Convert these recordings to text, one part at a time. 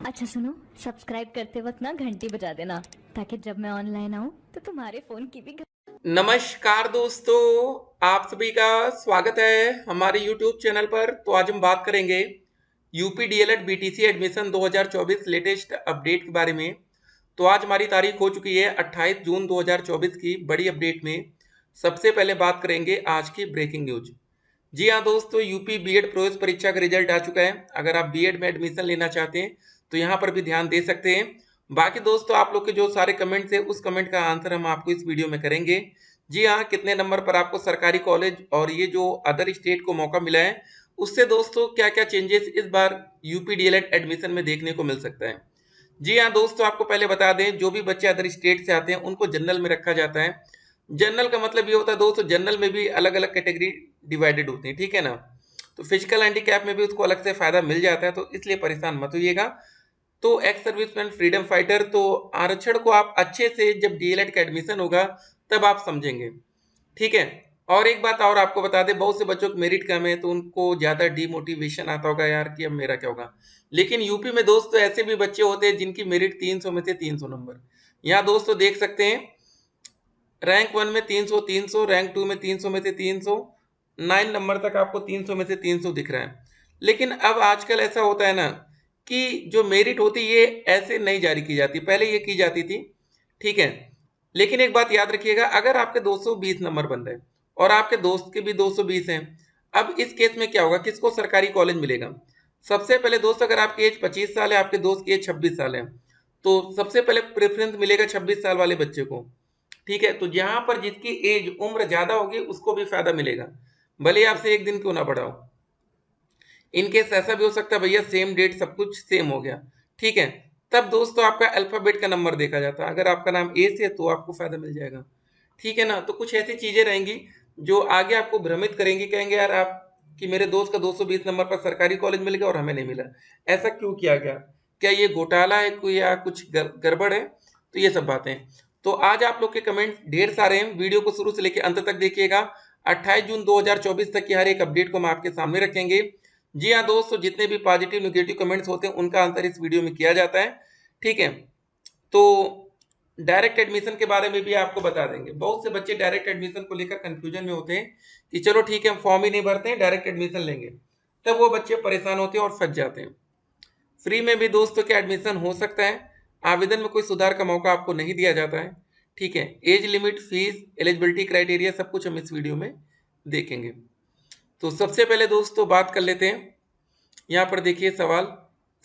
अच्छा सुनो, सब्सक्राइब करते वक्त ना घंटी बजा देना ताकि जब मैं ऑनलाइन आऊँ तो तुम्हारे फोन की भी नमस्कार दोस्तों, आप सभी का स्वागत है हमारे YouTube चैनल पर। तो आज हम बात करेंगे UP DElEd BTC admission 2024 latest update के बारे में। तो आज हमारी तारीख हो चुकी है 28 जून 2024 की बड़ी अपडेट में। सबसे पहले बात करेंगे आज की ब्रेकिंग न्यूज। जी हाँ दोस्तों, यूपी बीएड प्रवेश परीक्षा का रिजल्ट आ चुका है। अगर आप बीएड में एडमिशन लेना चाहते हैं तो यहाँ पर भी ध्यान दे सकते हैं। बाकी दोस्तों, आप लोग के जो सारे कमेंट्स है उस कमेंट का आंसर हम आपको इस वीडियो में करेंगे। जी हाँ, कितने नंबर पर आपको सरकारी कॉलेज और ये जो अदर स्टेट को मौका मिला है, उससे दोस्तों क्या क्या चेंजेस इस बार यूपी डीएलएड एडमिशन में देखने को मिल सकता है। जी हाँ दोस्तों, आपको पहले बता दें, जो भी बच्चे अदर स्टेट से आते हैं उनको जनरल में रखा जाता है। जनरल का मतलब ये होता है दोस्तों, जनरल में भी अलग अलग कैटेगरी डिवाइडेड होती है, ठीक है ना। तो फिजिकल हैंडीकैप में भी उसको अलग से फायदा मिल जाता है, तो इसलिए परेशान मत होइएगा। तो एक्स सर्विसमैन, फ्रीडम फाइटर, तो आरक्षण को आप अच्छे से जब डीएलएड का एडमिशन होगा तब आप समझेंगे, ठीक है। और एक बात और आपको बता दें, बहुत से बच्चों को मेरिट कम है तो उनको ज्यादा डीमोटिवेशन आता होगा यार कि अब मेरा क्या होगा। लेकिन यूपी में दोस्तों ऐसे भी बच्चे होते हैं जिनकी मेरिट 300 में से 300 नंबर। यहाँ दोस्तों देख सकते हैं, रैंक 1 में 300 300, रैंक 2 में 300 में से 300, 9 नंबर तक आपको 300 में से 300 दिख रहा है। लेकिन अब आजकल ऐसा होता है ना कि जो मेरिट होती है ये ऐसे नहीं जारी की जाती, पहले ये की जाती थी, ठीक है। लेकिन एक बात याद रखिएगा, अगर आपके 220 नंबर बन रहे और आपके दोस्त के भी 220 हैं, अब इस केस में क्या होगा, किसको सरकारी कॉलेज मिलेगा। सबसे पहले दोस्त, अगर आपकी एज 25 साल है, आपके दोस्त की एज 26 साल है, तो सबसे पहले प्रेफरेंस मिलेगा 26 साल वाले बच्चे को, ठीक है। तो जहां पर जिसकी एज उम्र ज्यादा होगी उसको भी फायदा मिलेगा, भले ही आपसे एक दिन क्यों ना बढ़ा हो। इनकेस ऐसा भी हो सकता है भैया सेम डेट सब कुछ सेम हो गया, ठीक है। तब दोस्तों आपका अल्फाबेट का नंबर देखा जाता है, अगर आपका नाम ए से है तो आपको फायदा मिल जाएगा, ठीक है ना। तो कुछ ऐसी चीजें रहेंगी जो आगे आपको भ्रमित करेंगी, कहेंगे यार आप कि मेरे दोस्त का 220 नंबर पर सरकारी कॉलेज मिल गया और हमें नहीं मिला, ऐसा क्यों किया गया, क्या ये घोटाला है कोई या कुछ गड़बड़ है। तो ये सब बातें। तो आज आप लोग के कमेंट ढेर सारे हैं, वीडियो को शुरू से लेकर अंत तक देखिएगा। 28 जून 2024 तक की हर एक अपडेट को हम आपके सामने रखेंगे। जी हाँ दोस्तों, जितने भी पॉजिटिव नेगेटिव कमेंट्स होते हैं उनका आंसर इस वीडियो में किया जाता है, ठीक है। तो डायरेक्ट एडमिशन के बारे में भी आपको बता देंगे। बहुत से बच्चे डायरेक्ट एडमिशन को लेकर कंफ्यूजन में होते हैं कि चलो ठीक है हम फॉर्म ही नहीं भरते हैं, डायरेक्ट एडमिशन लेंगे, तब वो बच्चे परेशान होते हैं और फंस जाते हैं। फ्री में भी दोस्तों क्या एडमिशन हो सकता है, आवेदन में कोई सुधार का मौका आपको नहीं दिया जाता है, ठीक है। Age limit, fees, eligibility criteria सब कुछ हम इस वीडियो में देखेंगे। तो सबसे पहले दोस्तों बात कर लेते हैं। यहाँ पर देखिए सवाल,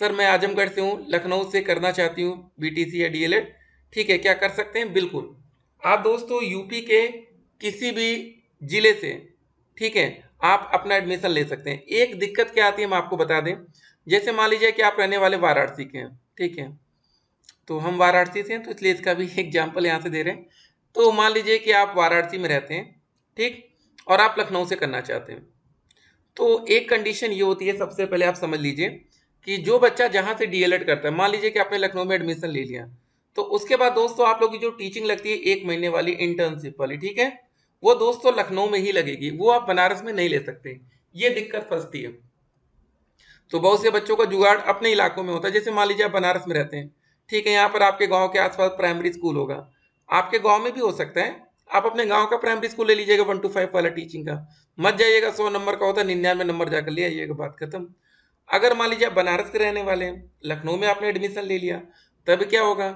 सर मैं आजमगढ़ से हूँ, लखनऊ से करना चाहती हूँ बीटीसी या डीएलएड, ठीक है, क्या कर सकते हैं। बिल्कुल, आप दोस्तों यूपी के किसी भी जिले से, ठीक है, आप अपना एडमिशन ले सकते हैं। एक दिक्कत क्या आती है हम आपको बता दें, जैसे मान लीजिए कि आप रहने वाले वाराणसी के हैं, ठीक है, तो हम वाराणसी से हैं तो इसलिए इसका भी एग्जाम्पल यहाँ से दे रहे हैं। तो मान लीजिए कि आप वाराणसी में रहते हैं, ठीक, और आप लखनऊ से करना चाहते हैं। तो एक कंडीशन ये होती है, सबसे पहले आप समझ लीजिए कि जो बच्चा जहां से डीएलएड करता है, मान लीजिए कि आपने लखनऊ में एडमिशन ले लिया, तो उसके बाद दोस्तों आप लोग की जो टीचिंग लगती है 1 महीने वाली इंटर्नशिप वाली, ठीक है, वो दोस्तों लखनऊ में ही लगेगी, वो आप बनारस में नहीं ले सकते। ये दिक्कत फंसती है। तो बहुत से बच्चों का जुगाड़ अपने इलाकों में होता है, जैसे मान लीजिए आप बनारस में रहते हैं, ठीक है, यहाँ पर आपके गांव के आसपास प्राइमरी स्कूल होगा, आपके गांव में भी हो सकता है, आप अपने गांव का प्राइमरी स्कूल ले लीजिएगा 1 to 5 वाला टीचिंग का, मत जाइएगा 100 नंबर का होता है 99 नंबर जाकर ले आइएगा, बात खत्म। अगर मान लीजिए आप बनारस के रहने वाले हैं, लखनऊ में आपने एडमिशन ले लिया, तब क्या होगा,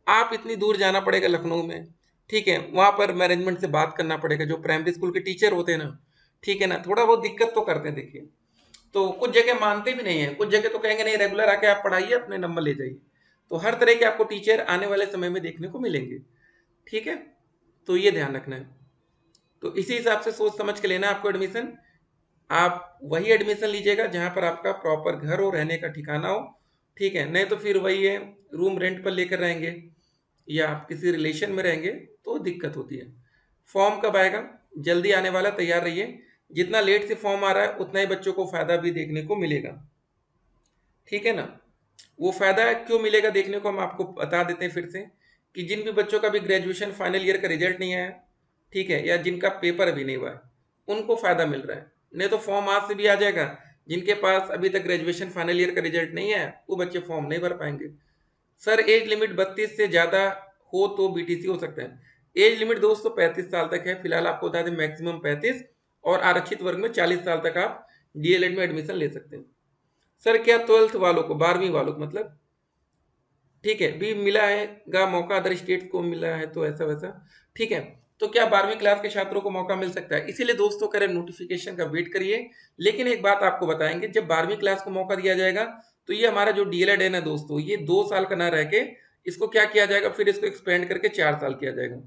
आप इतनी दूर जाना पड़ेगा लखनऊ में, ठीक है, वहां पर मैनेजमेंट से बात करना पड़ेगा, जो प्राइमरी स्कूल के टीचर होते हैं ना, ठीक है ना, थोड़ा बहुत दिक्कत तो करते हैं देखिए। तो कुछ जगह मानते भी नहीं है, कुछ जगह तो कहेंगे नहीं रेगुलर आके आप पढ़ाइए अपने नंबर ले जाइए। तो हर तरह के आपको टीचर आने वाले समय में देखने को मिलेंगे, ठीक है। तो ये ध्यान रखना है। तो इसी हिसाब से सोच समझ के लेना आपको एडमिशन। आप वही एडमिशन लीजिएगा जहां पर आपका प्रॉपर घर हो, रहने का ठिकाना हो, ठीक है। नहीं तो फिर वही है, रूम रेंट पर लेकर रहेंगे या आप किसी रिलेशन में रहेंगे तो दिक्कत होती है। फॉर्म कब आएगा, जल्दी आने वाला, तैयार रहिए। जितना लेट से फॉर्म आ रहा है उतना ही बच्चों को फायदा भी देखने को मिलेगा, ठीक है ना। वो फायदा क्यों मिलेगा देखने को हम आपको बता देते हैं फिर से, कि जिन भी बच्चों का भी ग्रेजुएशन फाइनल ईयर का रिजल्ट नहीं आया, ठीक है, या जिनका पेपर अभी नहीं हुआ है, उनको फायदा मिल रहा है। नहीं तो फॉर्म आज से भी आ जाएगा, जिनके पास अभी तक ग्रेजुएशन फाइनल ईयर का रिजल्ट नहीं है वो बच्चे फॉर्म नहीं भर पाएंगे। सर एज लिमिट 32 से ज़्यादा हो तो बीटीसी हो सकता है। एज लिमिट दोस्तों 35 साल तक है, फिलहाल आपको बता दें मैक्सिमम 35, और आरक्षित वर्ग में 40 साल तक आप डीएलएड में एडमिशन ले सकते हैं। सर क्या 12th वालों को, 12वीं वालों को मतलब, ठीक है, भी मिला है मौका, अदर स्टेट को मिला है तो ऐसा वैसा, ठीक है, तो क्या 12वीं क्लास के छात्रों को मौका मिल सकता है? इसीलिए दोस्तों करें नोटिफिकेशन का वेट करिए। लेकिन एक बात आपको बताएंगे, जब 12वीं क्लास को मौका दिया जाएगा तो ये हमारा जो डीएलएड है ना दोस्तों, ये 2 साल का ना रह के इसको क्या किया जाएगा, फिर इसको एक्सपेंड करके 4 साल किया जाएगा,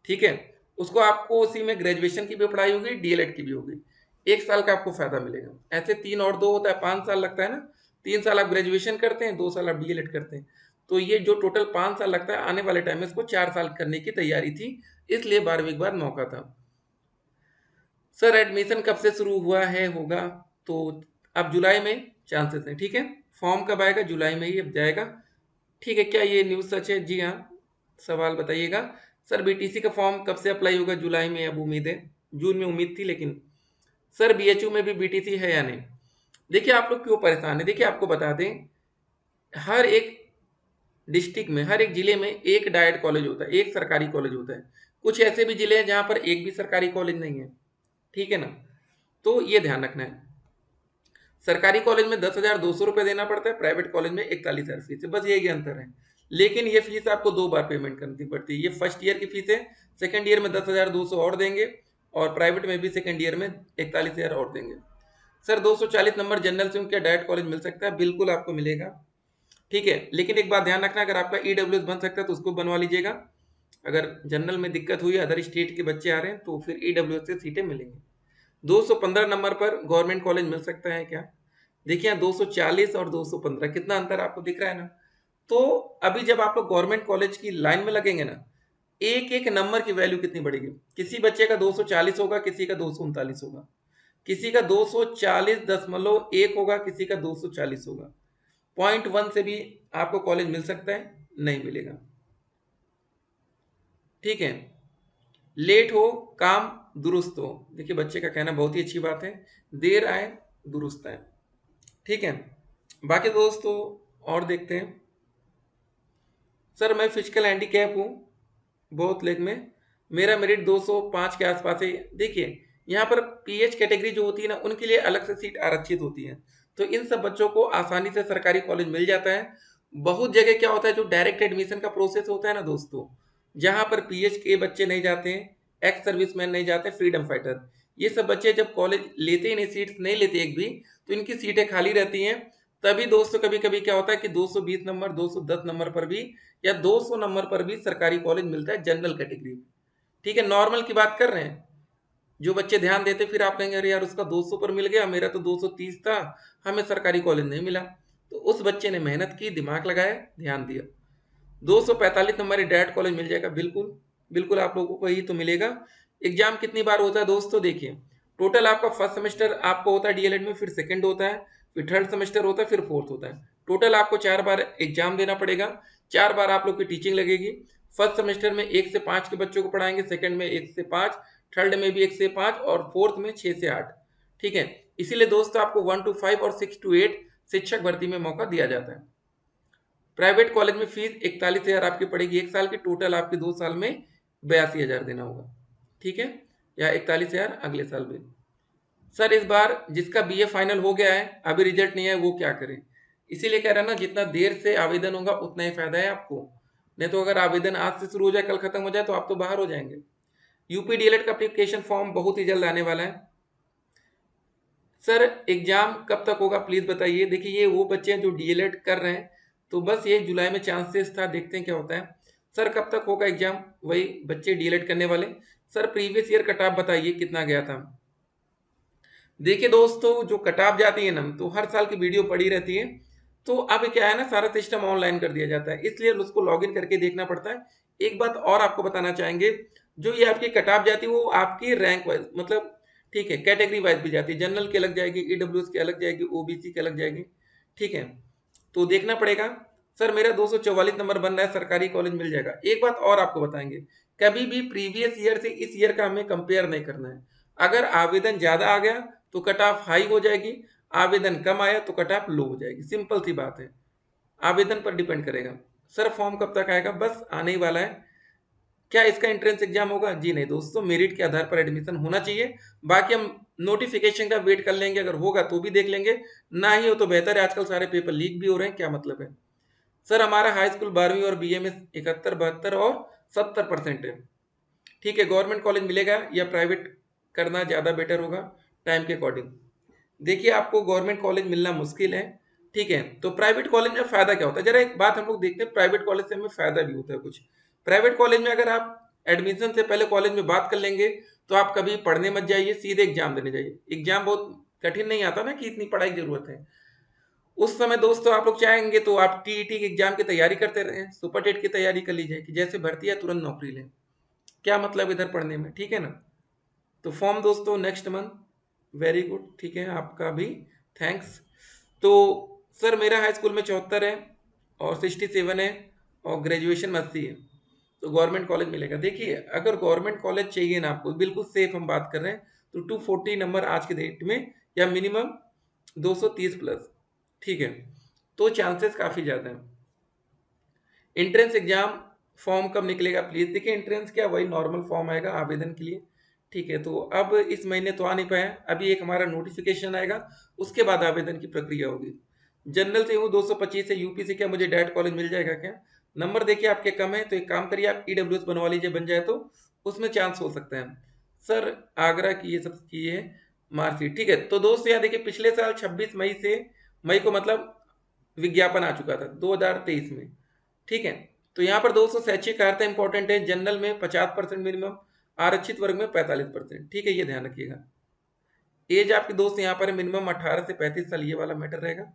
ठीक है। उसको आपको उसी में ग्रेजुएशन की भी पढ़ाई होगी, डीएलएड की भी होगी, 1 साल का आपको फायदा मिलेगा। ऐसे 3 और 2 होता है, 5 साल लगता है ना, 3 साल आप ग्रेजुएशन करते हैं, 2 साल आप डीएलएड करते हैं, तो ये जो टोटल 5 साल लगता है, आने वाले टाइम में इसको 4 साल करने की तैयारी थी, इसलिए 12वीं के बाद मौका था। सर एडमिशन कब से शुरू हुआ है होगा, तो अब जुलाई में चांसेस हैं, ठीक है। फॉर्म कब आएगा? जुलाई में ही अब जाएगा, ठीक है। क्या ये न्यूज़ सच है? जी हाँ, सवाल बताइएगा। सर बीटीसी का फॉर्म कब से अप्लाई होगा? जुलाई में अब उम्मीद है, जून में उम्मीद थी लेकिन। सर बीएचयू में भी बीटीसी है या नहीं? देखिए आप लोग क्यों परेशान है, देखिए आपको बता दें, हर एक डिस्ट्रिक्ट में, हर एक जिले में एक डाइट कॉलेज होता है, एक सरकारी कॉलेज होता है। कुछ ऐसे भी जिले हैं जहां पर एक भी सरकारी कॉलेज नहीं है, ठीक है ना, तो ये ध्यान रखना है। सरकारी कॉलेज में 10,200 रुपये देना पड़ता है, प्राइवेट कॉलेज में 41,000 फीस है, बस यही अंतर है। लेकिन ये फीस आपको 2 बार पेमेंट करनी पड़ती है। ये फर्स्ट ईयर की फीस है, सेकेंड ईयर में 10,200 और देंगे, और प्राइवेट में भी सेकेंड ईयर में 41,000 और देंगे। सर 240 नंबर जनरल से क्या डाइट कॉलेज मिल सकता है? बिल्कुल आपको मिलेगा, ठीक है। लेकिन एक बात ध्यान रखना, अगर आपका ईडब्ल्यूएस बन सकता है तो उसको बनवा लीजिएगा। अगर जनरल में दिक्कत हुई, अदर स्टेट के बच्चे आ रहे हैं, तो फिर ईडब्ल्यूएस से सीटें मिलेंगी। 215 नंबर पर गवर्नमेंट कॉलेज मिल सकता है क्या? देखिए यहाँ 240 और 215 कितना अंतर आपको दिख रहा है ना। तो अभी जब आप लोग गवर्नमेंट कॉलेज की लाइन में लगेंगे ना, एक एक नंबर की वैल्यू कितनी बढ़ेगी। किसी बच्चे का 240 होगा, किसी का 239 होगा, किसी का 240.1 होगा, किसी का 240 होगा। 0.1 से भी आपको कॉलेज मिल सकता है, नहीं मिलेगा, ठीक है। लेट हो काम दुरुस्त हो, देखिए बच्चे का कहना बहुत ही अच्छी बात है, देर आए दुरुस्त आए, ठीक है। बाकी दोस्तों और देखते हैं। सर मैं फिजिकल हैंडीकैप हूँ बहुत लेग में, मेरा मेरिट 205 के आसपास है। देखिए यहाँ पर पीएच कैटेगरी जो होती है ना, उनके लिए अलग से सीट आरक्षित होती है, तो इन सब बच्चों को आसानी से सरकारी कॉलेज मिल जाता है। बहुत जगह क्या होता है, जो डायरेक्ट एडमिशन का प्रोसेस होता है ना दोस्तों, जहाँ पर पीएच के बच्चे नहीं जाते हैं, एक्स सर्विसमैन नहीं जाते, फ्रीडम फाइटर, ये सब बच्चे जब कॉलेज लेते ही नहीं, सीट्स नहीं लेते एक भी, तो इनकी सीटें खाली रहती हैं। तभी दोस्तों कभी कभी क्या होता है कि 220 नंबर, 210 नंबर पर भी, या 200 नंबर पर भी सरकारी कॉलेज मिलता है जनरल कैटेगरी में, ठीक है। नॉर्मल की बात कर रहे हैं, जो बच्चे ध्यान देते, फिर आप कहेंगे अरे यार उसका 200 पर मिल गया, मेरा तो 230 था, हमें सरकारी कॉलेज नहीं मिला। तो उस बच्चे ने मेहनत की, दिमाग लगाया, ध्यान दिया, 245 नंबर डायरेक्ट कॉलेज मिल जाएगा, बिल्कुल बिल्कुल आप लोगों को ही तो मिलेगा। एग्जाम कितनी बार होता है दोस्तों? देखिए टोटल आपका फर्स्ट सेमेस्टर आपको होता है डीएलएड में, फिर सेकंड होता है, फिर थर्ड सेमेस्टर होता है, फिर फोर्थ होता है। टोटल आपको 4 बार एग्जाम देना पड़ेगा, 4 बार आप लोग की टीचिंग लगेगी। फर्स्ट सेमेस्टर में 1 से 5 के बच्चों को पढ़ाएंगे, सेकंड में 1 से 5, थर्ड में भी 1 से 5, और फोर्थ में 6 से 8, ठीक है। इसीलिए दोस्तों आपको 1 to 5 और 6 to 8 शिक्षक भर्ती में मौका दिया जाता है। प्राइवेट कॉलेज में फीस 41,000 आपकी पड़ेगी 1 साल की, टोटल आपके 2 साल में 82,000 देना होगा, ठीक है, या 41,000 अगले साल में। सर इस बार जिसका बीए फाइनल हो गया है, अभी रिजल्ट नहीं है, वो क्या करे? इसीलिए कह रहा ना, जितना देर से आवेदन होगा उतना ही फायदा है आपको, नहीं तो अगर आवेदन आज से शुरू हो जाए, कल खत्म हो जाए, तो आप तो बाहर हो जाएंगे। यूपी डीएलएड का एप्लीकेशन फॉर्म बहुत ही जल्द आने वाला है। सर एग्जाम कब तक होगा प्लीज बताइए। देखिए ये वो बच्चे हैं जो डीएलएड कर रहे हैं, तो बस ये जुलाई में चांसेस था, देखते हैं क्या होता है। सर कब तक होगा एग्जाम? वही बच्चे डीएलएड करने वाले। Sir previous year cut off बताइए कितना गया था। देखिए दोस्तों जो कट ऑफ जाती है ना, तो हर साल की वीडियो पड़ी रहती है, तो अब क्या है ना, सारा सिस्टम ऑनलाइन कर दिया जाता है, इसलिए उसको लॉगिन करके देखना पड़ता है। एक बात और आपको बताना चाहेंगे, जो ये आपकी कट ऑफ जाती है वो आपकी रैंक वाइज, मतलब ठीक है, कैटेगरी वाइज भी जाती है, जनरल की अलग जाएगी, ईडब्ल्यूएस की अलग जाएगी, ओबीसी की अलग जाएगी, ठीक है, तो देखना पड़ेगा। सर मेरा 244 नंबर बन रहा है, सरकारी कॉलेज मिल जाएगा। एक बात और आपको बताएंगे, कभी भी प्रीवियस ईयर से इस ईयर का हमें कंपेयर नहीं करना है। अगर आवेदन ज्यादा आ गया तो कट ऑफ हाई हो जाएगी, आवेदन कम आया तो कट ऑफ लो हो जाएगी, सिंपल सी बात है, आवेदन पर डिपेंड करेगा। सर फॉर्म कब तक आएगा? बस आने ही वाला है। क्या इसका एंट्रेंस एग्जाम होगा? जी नहीं दोस्तों, मेरिट के आधार पर एडमिशन होना चाहिए। बाकी हम नोटिफिकेशन का वेट कर लेंगे, अगर होगा तो भी देख लेंगे, ना ही हो तो बेहतर है। आजकल सारे पेपर लीक भी हो रहे हैं, क्या मतलब है। सर हमारा हाई स्कूल 12वीं और बीए में 71, 72 और 70% है। ठीक है, गवर्नमेंट कॉलेज मिलेगा या प्राइवेट करना ज़्यादा बेटर होगा टाइम के अकॉर्डिंग? देखिए आपको गवर्नमेंट कॉलेज मिलना मुश्किल है, ठीक है, तो प्राइवेट कॉलेज में फ़ायदा क्या होता है, जरा एक बात हम लोग देखते हैं। प्राइवेट कॉलेज से हमें फ़ायदा भी होता है कुछ। प्राइवेट कॉलेज में अगर आप एडमिशन से पहले कॉलेज में बात कर लेंगे तो आप कभी पढ़ने मत जाइए, सीधे एग्जाम देने जाइए। एग्जाम बहुत कठिन नहीं आता ना कि इतनी पढ़ाई की जरूरत है। उस समय दोस्तों आप लोग चाहेंगे तो आप टीईटी के एग्जाम की तैयारी करते रहें, सुपर टेट की तैयारी कर लीजिए कि जैसे भर्ती है तुरंत नौकरी लें। क्या मतलब इधर पढ़ने में, ठीक है ना। तो फॉर्म दोस्तों नेक्स्ट मंथ, वेरी गुड, ठीक है, आपका भी थैंक्स। तो सर मेरा हाई स्कूल में 74 है और 67 है और ग्रेजुएशन में 80 है, तो गवर्नमेंट कॉलेज मिलेगा। देखिए अगर गवर्नमेंट कॉलेज चाहिए ना आपको, बिल्कुल सेफ हम बात कर रहे हैं, तो 240 नंबर आज के डेट में, या मिनिमम 230 प्लस, ठीक है, तो चांसेस काफ़ी ज़्यादा हैं। एंट्रेंस एग्जाम फॉर्म कब निकलेगा प्लीज़? देखिए एंट्रेंस क्या, वही नॉर्मल फॉर्म आएगा आवेदन के लिए, ठीक है। तो अब इस महीने तो आ नहीं पाया, अभी एक हमारा नोटिफिकेशन आएगा, उसके बाद आवेदन की प्रक्रिया होगी। जनरल से हूँ 225 से, यूपी से, क्या मुझे डायरेक्ट कॉलेज मिल जाएगा क्या? नंबर देखिए आपके कम है, तो एक काम करिए आप ईडब्ल्यूएस बनवा लीजिए, बन जाए तो उसमें चांस हो सकता है। सर आगरा की ये सब की है मार्कशीट, ठीक है। तो दोस्त यहाँ देखिए पिछले साल 26 मई से, मई को मतलब विज्ञापन आ चुका था 2023 में, ठीक है। तो यहाँ पर दोस्तों शैक्षिक अर्हता इंपॉर्टेंट है, जनरल में 50% मिनिमम, आरक्षित वर्ग में 45%, ठीक है, ये ध्यान रखिएगा। एज आपके दोस्त यहाँ पर मिनिमम 18 से 35 साल, ये वाला मैटर रहेगा।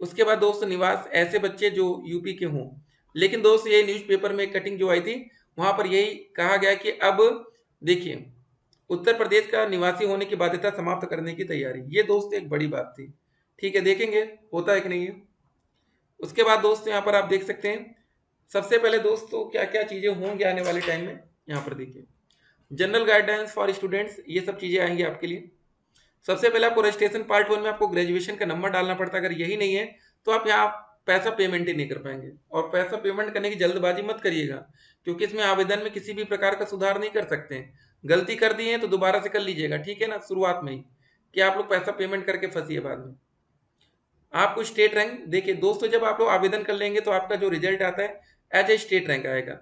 उसके बाद दोस्त निवास, ऐसे बच्चे जो यूपी के हों। लेकिन दोस्त ये न्यूज़पेपर में कटिंग जो आई थी, वहां पर यही कहा गया कि अब देखिए उत्तर प्रदेश का निवासी होने की बाध्यता समाप्त करने की तैयारी, ये दोस्त एक बड़ी बात थी, ठीक है, देखेंगे होता है कि नहीं है। उसके बाद दोस्त यहाँ पर आप देख सकते हैं, सबसे पहले दोस्तों क्या क्या चीजें होंगी आने वाले टाइम में, यहाँ पर देखिए जनरल गाइडेंस फॉर स्टूडेंट्स, ये सब चीजें आएंगी आपके लिए। सबसे पहले आपको रजिस्ट्रेशन पार्ट 1 में आपको ग्रेजुएशन का नंबर डालना पड़ता है, अगर यही नहीं है तो आप यहाँ पैसा पेमेंट ही नहीं कर पाएंगे। और पैसा पेमेंट करने की जल्दबाजी मत करिएगा, क्योंकि इसमें आवेदन में किसी भी प्रकार का सुधार नहीं कर सकते हैं। गलती कर दी है तो दोबारा से कर लीजिएगा, ठीक है ना, शुरुआत में ही, कि आप लोग पैसा पेमेंट करके फंसिए बाद में। आपको स्टेट रैंक देखिए दोस्तों, जब आप लोग आवेदन कर लेंगे तो आपका जो रिजल्ट आता है एज ए स्टेट रैंक आएगा।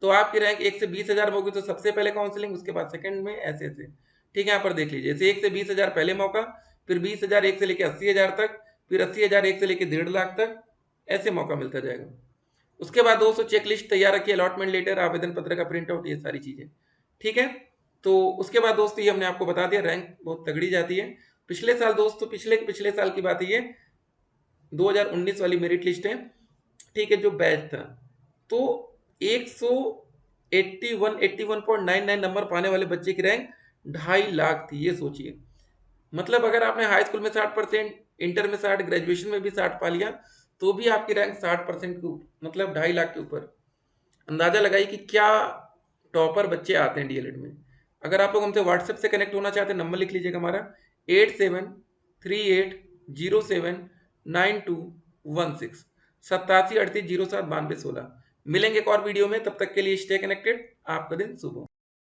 तो आपकी रैंक 1 से 20,000 होगी तो सबसे पहले काउंसलिंग, उसके बाद सेकंड में, ऐसे ऐसे, ठीक है। यहाँ पर देख लीजिए, जैसे 1 से 20,000 पहले मौका, फिर 20,000 1 से लेकर 80,000 तक, फिर 80,000 1 से लेकर 1.5 लाख तक, ऐसे मौका मिलता जाएगा। उसके बाद दोस्तों चेक लिस्ट तैयार रखिए, अलॉटमेंट लेटर, आवेदन पत्र का प्रिंट आउट, ये सारी चीजें, ठीक है। तो उसके बाद दोस्तों ये हमने आपको बता दिया, रैंक बहुत तगड़ी जाती है। पिछले साल दोस्तों, पिछले साल की बात है ये, 2019 वाली मेरिट लिस्ट है, ठीक है, जो बैच था, तो 181.99 नंबर पाने वाले बच्चे की रैंक 2.5 लाख थी, ये सोचिए। मतलब अगर आपने हाई स्कूल में 60%, इंटर में 60, ग्रेजुएशन में भी 60 पा लिया, तो भी आपकी रैंक 60% के मतलब 2.5 लाख के ऊपर। अंदाजा लगाइए कि क्या टॉपर बच्चे आते हैं डीएलएड में। अगर आप लोग हमसे व्हाट्सएप से कनेक्ट होना चाहते हैं, नंबर लिख लीजिएगा हमारा 8738079216, 8738079216। मिलेंगे एक और वीडियो में, तब तक के लिए स्टे कनेक्टेड, आपका दिन शुभ हो।